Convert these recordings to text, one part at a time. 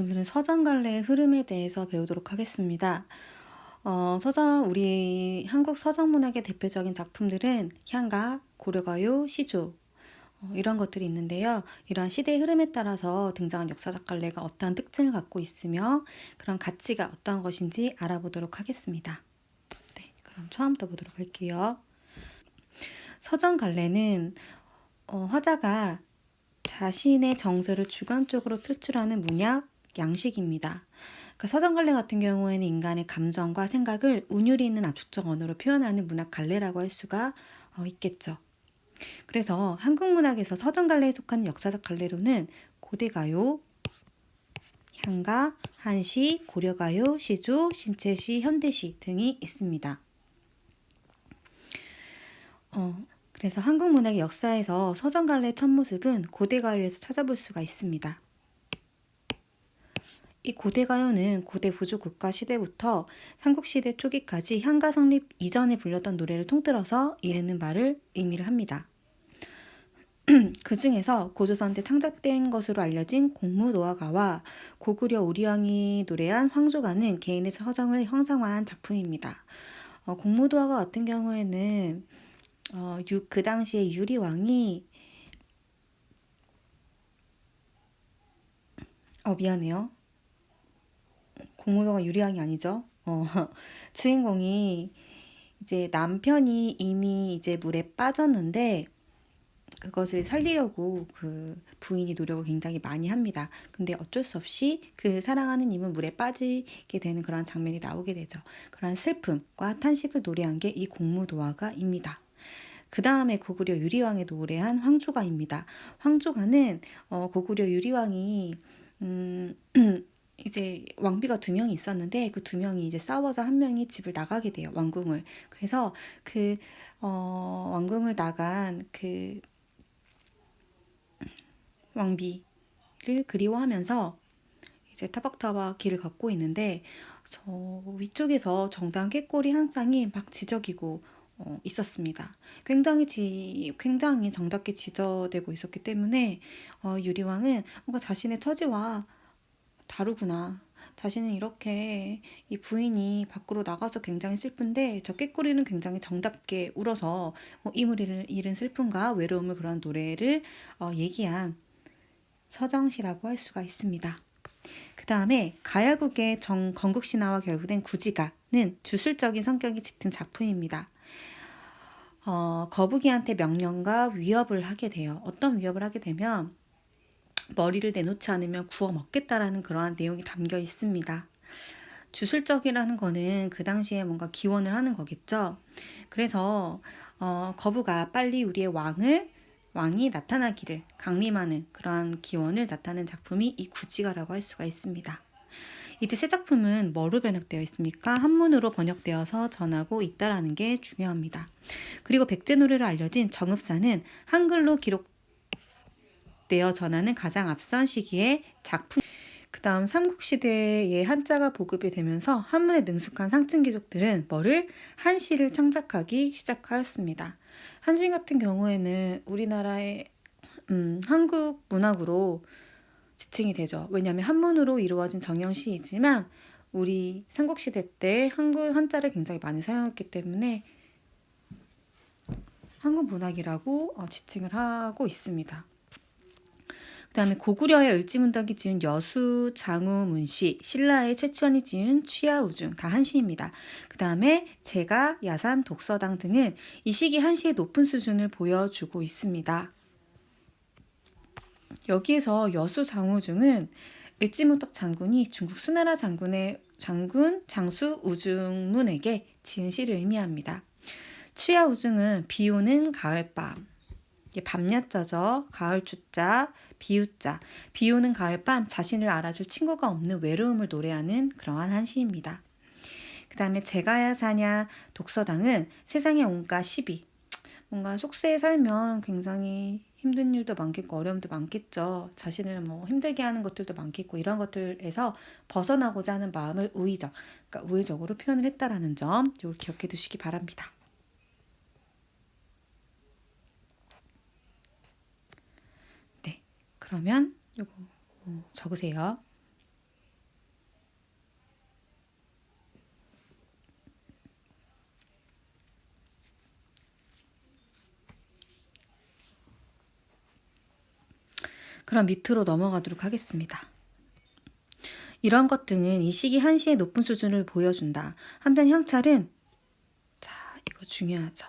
오늘은 서정갈래의 흐름에 대해서 배우도록 하겠습니다. 우리 한국 서정문학의 대표적인 작품들은 향가, 고려가요, 시조 이런 것들이 있는데요. 이러한 시대의 흐름에 따라서 등장한 역사적 갈래가 어떠한 특징을 갖고 있으며 그런 가치가 어떠한 것인지 알아보도록 하겠습니다. 네, 그럼 처음부터 보도록 할게요. 서정갈래는 화자가 자신의 정서를 주관적으로 표출하는 문학 양식입니다. 그러니까 서정갈래 같은 경우에는 인간의 감정과 생각을 운율이 있는 압축적 언어로 표현하는 문학 갈래라고 할 수가 있겠죠. 그래서 한국 문학에서 서정갈래에 속하는 역사적 갈래로는 고대가요, 향가, 한시, 고려가요, 시조, 신체시, 현대시 등이 있습니다. 그래서 한국 문학의 역사에서 서정갈래의 첫 모습은 고대가요에서 찾아볼 수가 있습니다. 이 고대가요는 고대 부족국가 시대부터 삼국시대 초기까지 향가 성립 이전에 불렸던 노래를 통틀어서 이르는 바를 의미를 합니다. 그 중에서 고조선 때 창작된 것으로 알려진 공무노화가와 고구려 우리왕이 노래한 황조가는 개인의 서정을 형상화한 작품입니다. 공무노화가 같은 경우에는 그 당시에 유리왕이 미안해요. 공무노화가 유리왕이 아니죠. 주인공이 이제 남편이 이미 이제 물에 빠졌는데 그것을 살리려고 그 부인이 노력을 굉장히 많이 합니다. 근데 어쩔 수 없이 그 사랑하는 이는 물에 빠지게 되는 그런 장면이 나오게 되죠. 그런 슬픔과 탄식을 노래한 게 이 공무도화가입니다. 그 다음에 고구려 유리왕이 노래한 황조가입니다. 황조가는 고구려 유리왕이 이제 왕비가 두 명이 있었는데 그 두 명이 이제 싸워서 한 명이 집을 나가게 돼요. 왕궁을. 그래서 그 왕궁을 나간 그 왕비를 그리워하면서 이제 타박타박 길을 걷고 있는데 저 위쪽에서 정당 꾀꼬리 한 쌍이 막 지저귀고 있었습니다. 굉장히 정답게 지저대고 있었기 때문에 유리왕은 뭔가 자신의 처지와 다르구나. 자신은 이렇게 이 부인이 밖으로 나가서 굉장히 슬픈데 저 꾀꼬리는 굉장히 정답게 울어서 이 무리를 잃은 슬픔과 외로움을 그런 노래를 얘기한 서정시라고 할 수가 있습니다. 그 다음에 가야국의 건국신화와 결부된 구지가는 주술적인 성격이 짙은 작품입니다. 거북이한테 명령과 위협을 하게 돼요. 어떤 위협을 하게 되면 머리를 내놓지 않으면 구워 먹겠다라는 그러한 내용이 담겨 있습니다. 주술적이라는 거는 그 당시에 뭔가 기원을 하는 거겠죠. 그래서 거부가 빨리 우리의 왕이 나타나기를 강림하는 그러한 기원을 나타낸 작품이 이 구지가라고 할 수가 있습니다. 이때 새 작품은 뭐로 번역되어 있습니까? 한문으로 번역되어서 전하고 있다라는 게 중요합니다. 그리고 백제노래로 알려진 정읍사는 한글로 기록되어 전하는 가장 앞선 시기의 작품. 그 다음 삼국시대에 한자가 보급이 되면서 한문에 능숙한 상층귀족들은 한시를 창작하기 시작하였습니다. 한시 같은 경우에는 우리나라의 한국 문학으로 지칭이 되죠. 왜냐하면 한문으로 이루어진 정형시이지만 우리 삼국시대 때 한자를 굉장히 많이 사용했기 때문에 한국 문학이라고 지칭을 하고 있습니다. 그 다음에 고구려의 을지문덕이 지은 여수, 장우, 문시, 신라의 최치원이 지은 취하우중 다 한시입니다. 그 다음에 제가, 야산, 독서당 등은 이 시기 한시의 높은 수준을 보여주고 있습니다. 여기에서 여수, 장우중은 을지문덕 장군이 중국 수나라 장군 장수 우중문에게 지은 시를 의미합니다. 취하우중은 비오는 가을밤, 이게 밤야자죠. 가을주자, 비유자. 비오는 가을밤 자신을 알아줄 친구가 없는 외로움을 노래하는 그러한 한시입니다. 그 다음에 제가야 사냐 독서당은 세상에 온갖 시비. 뭔가 속세에 살면 굉장히 힘든 일도 많겠고 어려움도 많겠죠. 자신을 힘들게 하는 것들도 많겠고 이런 것들에서 벗어나고자 하는 마음을 그러니까 우회적으로 표현을 했다라는 점 이걸 기억해 두시기 바랍니다. 그러면 요거 적으세요. 그럼 밑으로 넘어가도록 하겠습니다. 이런 것 등은 이 시기 한시의 높은 수준을 보여준다. 한편 향찰은, 자, 이거 중요하죠.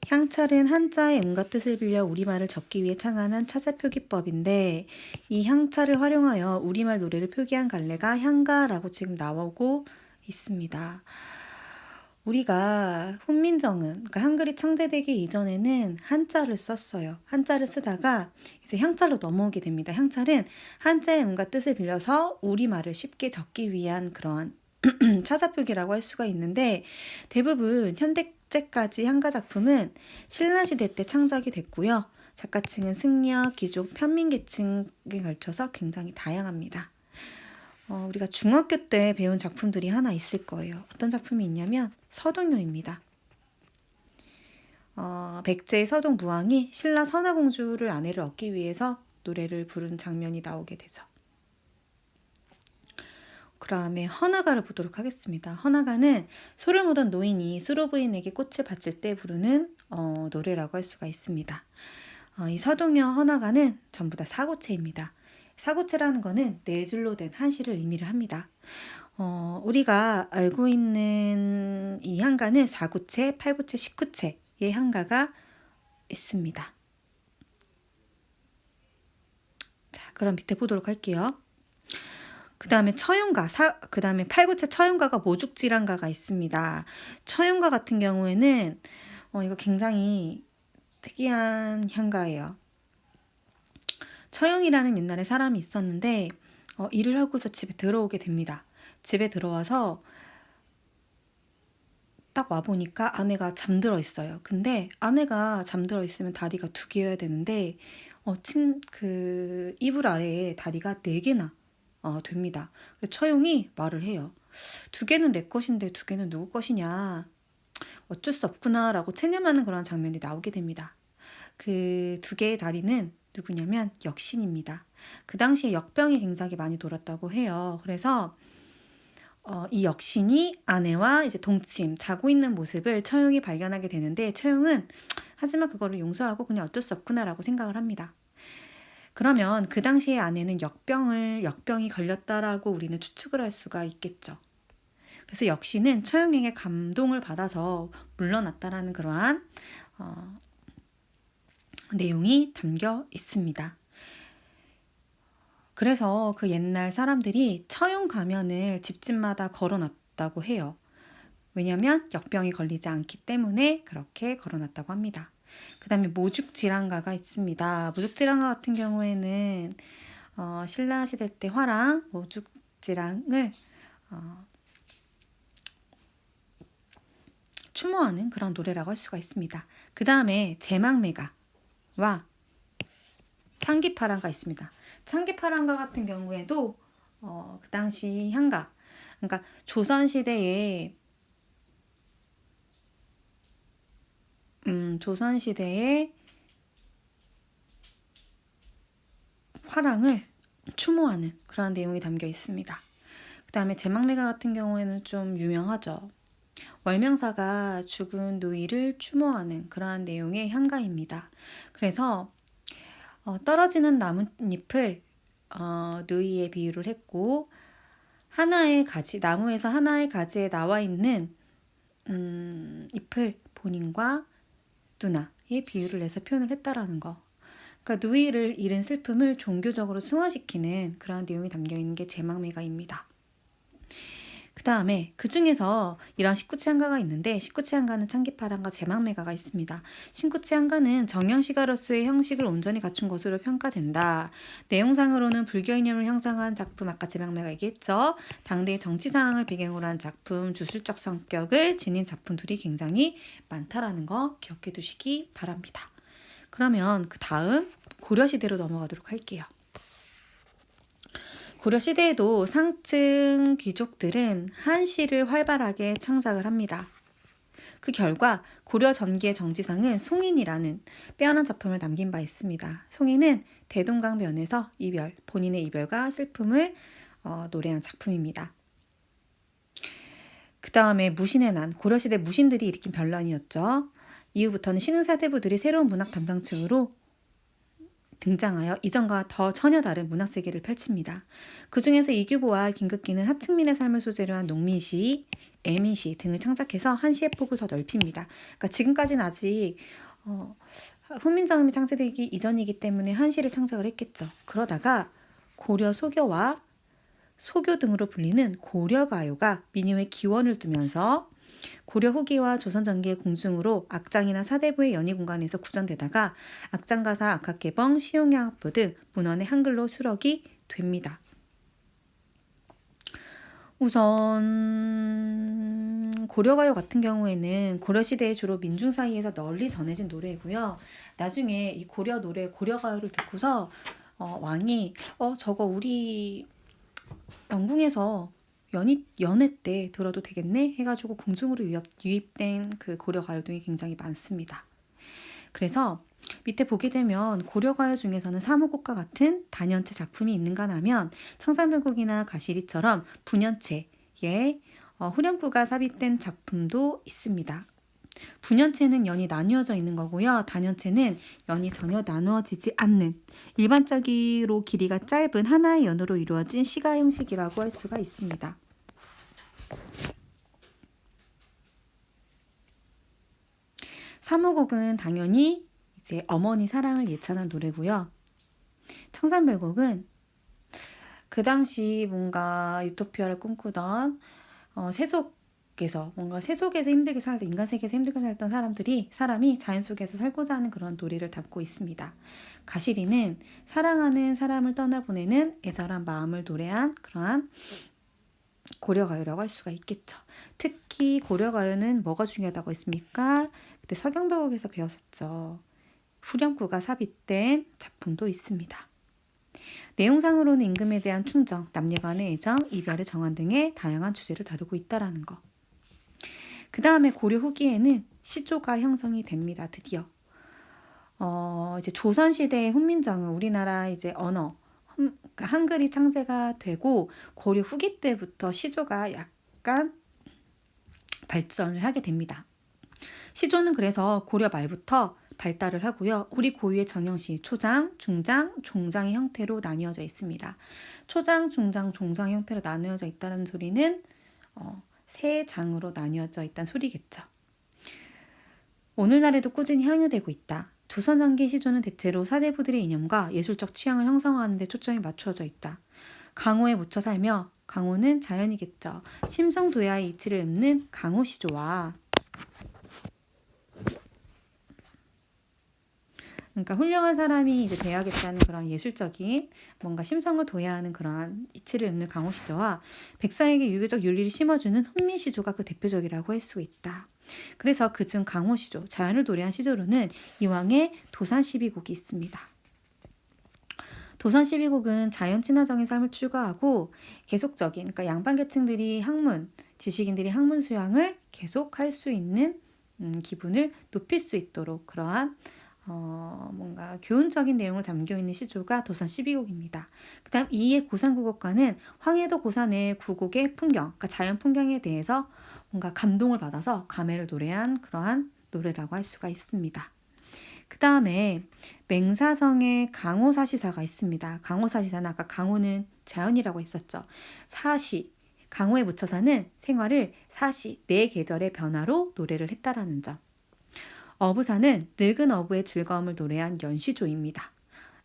향찰은 한자의 음과 뜻을 빌려 우리말을 적기 위해 창안한 차자표기법인데, 이 향찰을 활용하여 우리말 노래를 표기한 갈래가 향가라고 지금 나오고 있습니다. 우리가 훈민정음, 그러니까 한글이 창제되기 이전에는 한자를 썼어요. 한자를 쓰다가 이제 향찰로 넘어오게 됩니다. 향찰은 한자의 음과 뜻을 빌려서 우리말을 쉽게 적기 위한 그러한 차자표기라고 할 수가 있는데, 대부분 현대제까지 향가 작품은 신라시대 때 창작이 됐고요. 작가층은 승려, 귀족, 편민계층에 걸쳐서 굉장히 다양합니다. 우리가 중학교 때 배운 작품들이 하나 있을 거예요. 어떤 작품이 있냐면 서동요입니다. 백제의 서동무왕이 신라 선화공주를 아내를 얻기 위해서 노래를 부른 장면이 나오게 되죠. 그 다음에 헌화가를 보도록 하겠습니다. 헌화가는 소를 모던 노인이 수로 부인에게 꽃을 바칠 때 부르는 노래라고 할 수가 있습니다. 이 서동요 헌화가는 전부 다 사고체입니다. 사고체라는 거는 네 줄로 된 한시를 의미를 합니다. 우리가 알고 있는 이 향가는 4구체, 8구체, 10구체의 향가가 있습니다. 자, 그럼 밑에 보도록 할게요. 그 다음에 처용가, 그 다음에 8구체 처용가가 모죽질환가가 있습니다. 처용가 같은 경우에는 이거 굉장히 특이한 향가예요. 처용이라는 옛날에 사람이 있었는데 일을 하고서 집에 들어오게 됩니다. 집에 들어와서 딱 와보니까 아내가 잠들어 있어요. 근데 아내가 잠들어 있으면 다리가 2개여야 되는데 그 이불 아래에 다리가 4개나 됩니다. 처용이 말을 해요. 2개는 내 것인데 2개는 누구 것이냐. 어쩔 수 없구나 라고 체념하는 그런 장면이 나오게 됩니다. 그 2개의 다리는 누구냐면 역신입니다. 그 당시에 역병이 굉장히 많이 돌았다고 해요. 그래서 이 역신이 아내와 이제 동침, 자고 있는 모습을 처용이 발견하게 되는데, 처용은 하지만 그거를 용서하고 그냥 어쩔 수 없구나라고 생각을 합니다. 그러면 그 당시에 아내는 역병이 걸렸다라고 우리는 추측을 할 수가 있겠죠. 그래서 역신은 처용에게 감동을 받아서 물러났다라는 그러한 내용이 담겨 있습니다. 그래서 그 옛날 사람들이 처용 가면을 집집마다 걸어놨다고 해요. 왜냐하면 역병이 걸리지 않기 때문에 그렇게 걸어놨다고 합니다. 그 다음에 모죽질환가가 있습니다. 모죽질환가 같은 경우에는 신라시대 때 화랑 모죽질환을 추모하는 그런 노래라고 할 수가 있습니다. 그 다음에 제망매가와 창기파랑가 있습니다. 창기파랑가 같은 경우에도 그 당시 향가, 그러니까 조선시대에 화랑을 추모하는 그런 내용이 담겨 있습니다. 그 다음에 제망매가 같은 경우에는 좀 유명하죠. 월명사가 죽은 누이를 추모하는 그러한 내용의 향가입니다. 그래서 떨어지는 나뭇잎을 누이에 비유를 했고, 하나의 가지, 나무에서 하나의 가지에 나와 있는 잎을 본인과 누나의 비유를 내서 표현을 했다라는 거. 그러니까 누이를 잃은 슬픔을 종교적으로 승화시키는 그런 내용이 담겨 있는 게 제망매가입니다. 그 다음에 그 중에서 이런 식구치 한가가 있는데, 식구치 한가는 창기파랑과 제망매가가 있습니다. 식구치 한가는 정형시가로서의 형식을 온전히 갖춘 것으로 평가된다. 내용상으로는 불교 이념을 형성한 작품, 아까 제망매가 얘기했죠. 당대의 정치 상황을 배경으로 한 작품, 주술적 성격을 지닌 작품들이 굉장히 많다라는 거 기억해 두시기 바랍니다. 그러면 그 다음 고려시대로 넘어가도록 할게요. 고려시대에도 상층 귀족들은 한시를 활발하게 창작을 합니다. 그 결과 고려 전기의 정지상은 송인이라는 빼어난 작품을 남긴 바 있습니다. 송인은 대동강변에서 이별, 본인의 이별과 슬픔을 노래한 작품입니다. 그 다음에 무신의 난, 고려시대 무신들이 일으킨 변란이었죠. 이후부터는 신흥사대부들이 새로운 문학 담당층으로 등장하여 이전과 더 전혀 다른 문학 세계를 펼칩니다. 그 중에서 이규보와 김극기는 하층민의 삶을 소재로 한 농민시, 애민시 등을 창작해서 한시의 폭을 더 넓힙니다. 그러니까 지금까지는 아직 훈민정음이 창제되기 이전이기 때문에 한시를 창작을 했겠죠. 그러다가 고려 소교와 소교 등으로 불리는 고려가요가 민요의 기원을 두면서 고려 후기와 조선 전기의 공중으로 악장이나 사대부의 연희 공간에서 구전되다가 악장가사, 악학개봉, 시용양학부 등 문헌의 한글로 수록이 됩니다. 우선 고려가요 같은 경우에는 고려시대에 주로 민중 사이에서 널리 전해진 노래고요. 나중에 이 고려 노래, 고려가요를 듣고서 왕이 저거 우리 영궁에서 연애 때 들어도 되겠네 해가지고 궁중으로 유입된 그 고려가요 등이 굉장히 많습니다. 그래서 밑에 보게 되면 고려가요 중에서는 사무곡과 같은 단연체 작품이 있는가 하면 청산별곡이나 가시리처럼 분연체의 후렴구가 삽입된 작품도 있습니다. 분연체는 연이 나누어져 있는 거고요. 단연체는 연이 전혀 나누어지지 않는 일반적으로 길이가 짧은 하나의 연으로 이루어진 시가 형식이라고 할 수가 있습니다. 사무곡은 당연히 이제 어머니 사랑을 예찬한 노래고요. 청산별곡은 그 당시 뭔가 유토피아를 꿈꾸던 세속에서 힘들게 살던 인간 세계에서 힘들게 살던 사람이 자연 속에서 살고자 하는 그런 도리를 담고 있습니다. 가시리는 사랑하는 사람을 떠나보내는 애절한 마음을 노래한 그러한 고려가요라고 할 수가 있겠죠. 특히 고려가요는 뭐가 중요하다고 했습니까? 그때 서경별곡에서 배웠었죠. 후렴구가 삽입된 작품도 있습니다. 내용상으로는 임금에 대한 충정, 남녀 간의 애정, 이별의 정환 등의 다양한 주제를 다루고 있다라는 거. 그 다음에 고려 후기에는 시조가 형성이 됩니다. 드디어 이제 조선 시대의 훈민정음, 우리나라 이제 언어 한글이 창제가 되고 고려 후기 때부터 시조가 약간 발전을 하게 됩니다. 시조는 그래서 고려 말부터 발달을 하고요. 우리 고유의 정형시 초장, 중장, 종장의 형태로 나뉘어져 있습니다. 초장, 중장, 종장 형태로 나뉘어져 있다는 소리는 세 장으로 나뉘어져 있다는 소리겠죠. 오늘날에도 꾸준히 향유되고 있다. 조선 전기 시조는 대체로 사대부들의 이념과 예술적 취향을 형성하는 데 초점이 맞추어져 있다. 강호에 묻혀 살며 강호는 자연이겠죠. 심성도야의 이치를 읊는 강호시조와 그러니까 훌륭한 사람이 이제 돼야겠다는 그런 예술적인 뭔가 심성을 도야하는 그런 이치를 읊는 강호시조와 백성에게 유교적 윤리를 심어주는 훈민시조가 그 대표적이라고 할 수 있다. 그래서 그중 강호시조, 자연을 노래한 시조로는 이왕의 도산12곡이 있습니다. 도산12곡은 자연 친화적인 삶을 추구하고 계속적인, 그러니까 양반계층들이 지식인들이 학문 수양을 계속할 수 있는 기분을 높일 수 있도록 그러한 뭔가 교훈적인 내용을 담겨있는 시조가 도산12곡입니다. 그 다음 2의 고산구곡과는 황해도 고산의 구곡의 풍경, 그러니까 자연 풍경에 대해서 뭔가 감동을 받아서 감회를 노래한 그러한 노래라고 할 수가 있습니다. 그 다음에 맹사성의 강호사시사가 있습니다. 강호사시사는 아까 강호는 자연이라고 했었죠. 사시, 강호에 묻혀사는 생활을 사시, 내 계절의 변화로 노래를 했다라는 점. 어부사는 늙은 어부의 즐거움을 노래한 연시조입니다.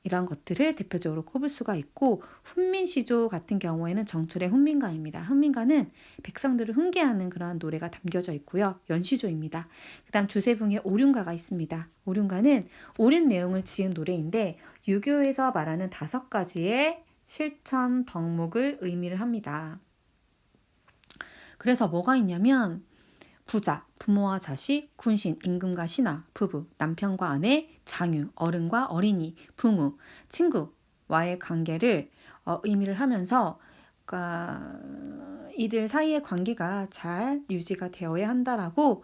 이런 것들을 대표적으로 꼽을 수가 있고 훈민시조 같은 경우에는 정철의 훈민가입니다. 훈민가는 백성들을 훈계하는 그런 노래가 담겨져 있고요. 연시조입니다. 그 다음 주세붕의 오륜가가 있습니다. 오륜가는 오륜 내용을 지은 노래인데 유교에서 말하는 5가지의 실천 덕목을 의미를 합니다. 그래서 뭐가 있냐면 부자, 부모와 자식, 군신, 임금과 신하, 부부, 남편과 아내, 장유, 어른과 어린이, 붕우, 친구와의 관계를 의미를 하면서 그러니까 이들 사이의 관계가 잘 유지가 되어야 한다라고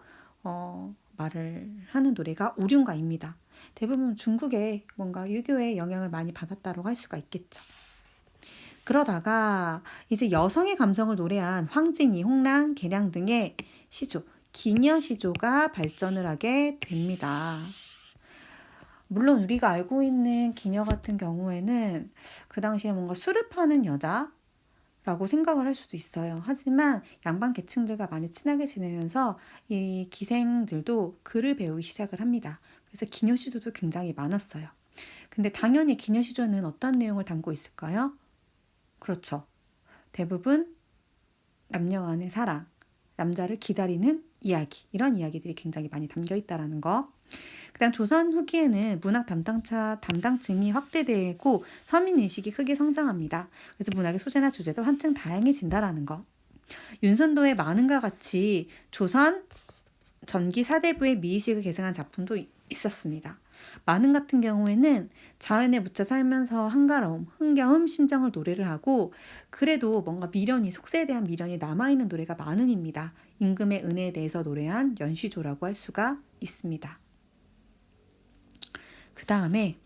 말을 하는 노래가 오륜가입니다. 대부분 중국의 뭔가 유교의 영향을 많이 받았다고 할 수가 있겠죠. 그러다가 이제 여성의 감성을 노래한 황진이, 홍랑, 계량 등의 시조, 기녀시조가 발전을 하게 됩니다. 물론 우리가 알고 있는 기녀 같은 경우에는 그 당시에 뭔가 술을 파는 여자라고 생각을 할 수도 있어요. 하지만 양반 계층들과 많이 친하게 지내면서 이 기생들도 글을 배우기 시작을 합니다. 그래서 기녀 시조도 굉장히 많았어요. 근데 당연히 기녀 시조는 어떤 내용을 담고 있을까요? 그렇죠. 대부분 남녀 간의 사랑, 남자를 기다리는 이야기, 이런 이야기들이 굉장히 많이 담겨 있다라는 거. 그다음 조선 후기에는 문학 담당층이 확대되고 서민 인식이 크게 성장합니다. 그래서 문학의 소재나 주제도 한층 다양해진다라는 거. 윤선도의 많은가 같이 조선 전기 사대부의 미의식을 계승한 작품도 있었습니다. 많은 같은 경우에는 자연에 묻혀 살면서 한가로움, 흥겨움, 심정을 노래를 하고 그래도 뭔가 미련이 속세에 대한 미련이 남아있는 노래가 많은입니다. 임금의 은혜에 대해서 노래한 연시조라고 할 수가 있습니다. 그 다음에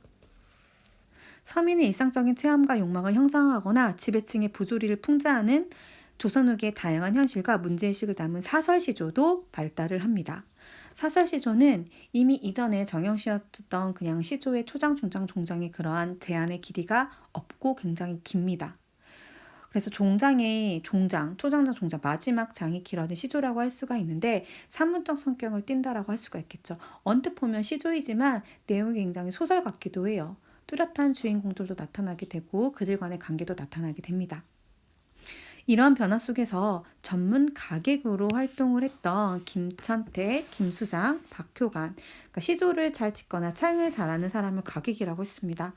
서민의 일상적인 체험과 욕망을 형상화하거나 지배층의 부조리를 풍자하는 조선 후기의 다양한 현실과 문제의식을 담은 사설시조도 발달을 합니다. 사설시조는 이미 이전에 정형시였던 그냥 시조의 초장, 중장, 종장의 그러한 제한의 길이가 없고 굉장히 깁니다. 그래서 종장, 초장장, 종장 마지막 장이 길어진 시조라고 할 수가 있는데 산문적 성격을 띈다라고 할 수가 있겠죠. 언뜻 보면 시조이지만 내용이 굉장히 소설 같기도 해요. 뚜렷한 주인공들도 나타나게 되고 그들 간의 관계도 나타나게 됩니다. 이런 변화 속에서 전문 가객으로 활동을 했던 김천태, 김수장, 박효관, 그러니까 시조를 잘 짓거나 창을 잘하는 사람을 가객이라고 했습니다.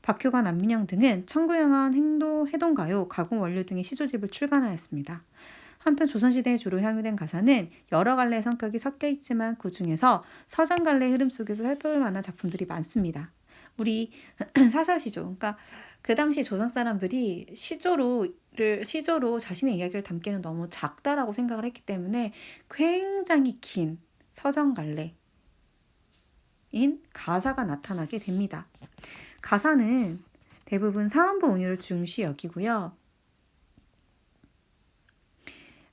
박효관, 안민영 등은 청구영원, 해동가요, 가공원류 등의 시조집을 출간하였습니다. 한편 조선시대에 주로 향유된 가사는 여러 갈래의 성격이 섞여 있지만 그 중에서 서정갈래의 흐름 속에서 살펴볼 만한 작품들이 많습니다. 우리 사설시조, 그러니까 그 당시 조선 사람들이 시조로 자신의 이야기를 담기는 너무 작다라고 생각을 했기 때문에 굉장히 긴 서정갈래인 가사가 나타나게 됩니다. 가사는 대부분 사원부 운율을 중시 여기고요.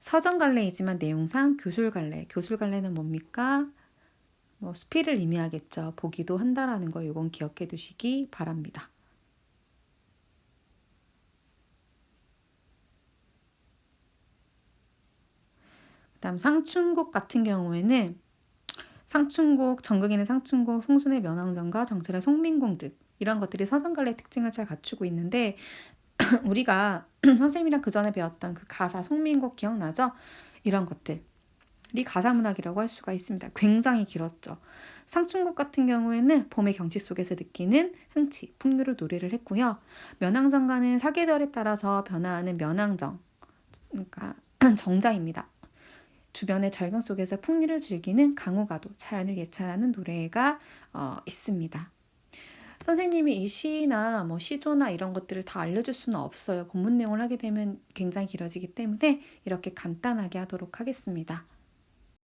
서정갈래이지만 내용상 교술갈래는 뭡니까? 수필을 의미하겠죠. 보기도 한다라는 거 이건 기억해 두시기 바랍니다. 그다음 상춘곡 같은 경우에는 전극에는 상춘곡, 송순의 면왕전과 정철의 송민공 등 이런 것들이 서정갈래의 특징을 잘 갖추고 있는데 우리가 선생님이랑 그 전에 배웠던 그 가사 송민곡 기억나죠? 이런 것들이 가사문학이라고 할 수가 있습니다. 굉장히 길었죠. 상춘곡 같은 경우에는 봄의 경치 속에서 느끼는 흥치, 풍류를 노래를 했고요. 면왕정가는 사계절에 따라서 변화하는 면왕정, 그러니까 정자입니다. 주변의 절경 속에서 풍류를 즐기는 강호가도, 자연을 예찬하는 노래가 있습니다. 선생님이 이 시나 시조나 이런 것들을 다 알려줄 수는 없어요. 본문 내용을 하게 되면 굉장히 길어지기 때문에 이렇게 간단하게 하도록 하겠습니다.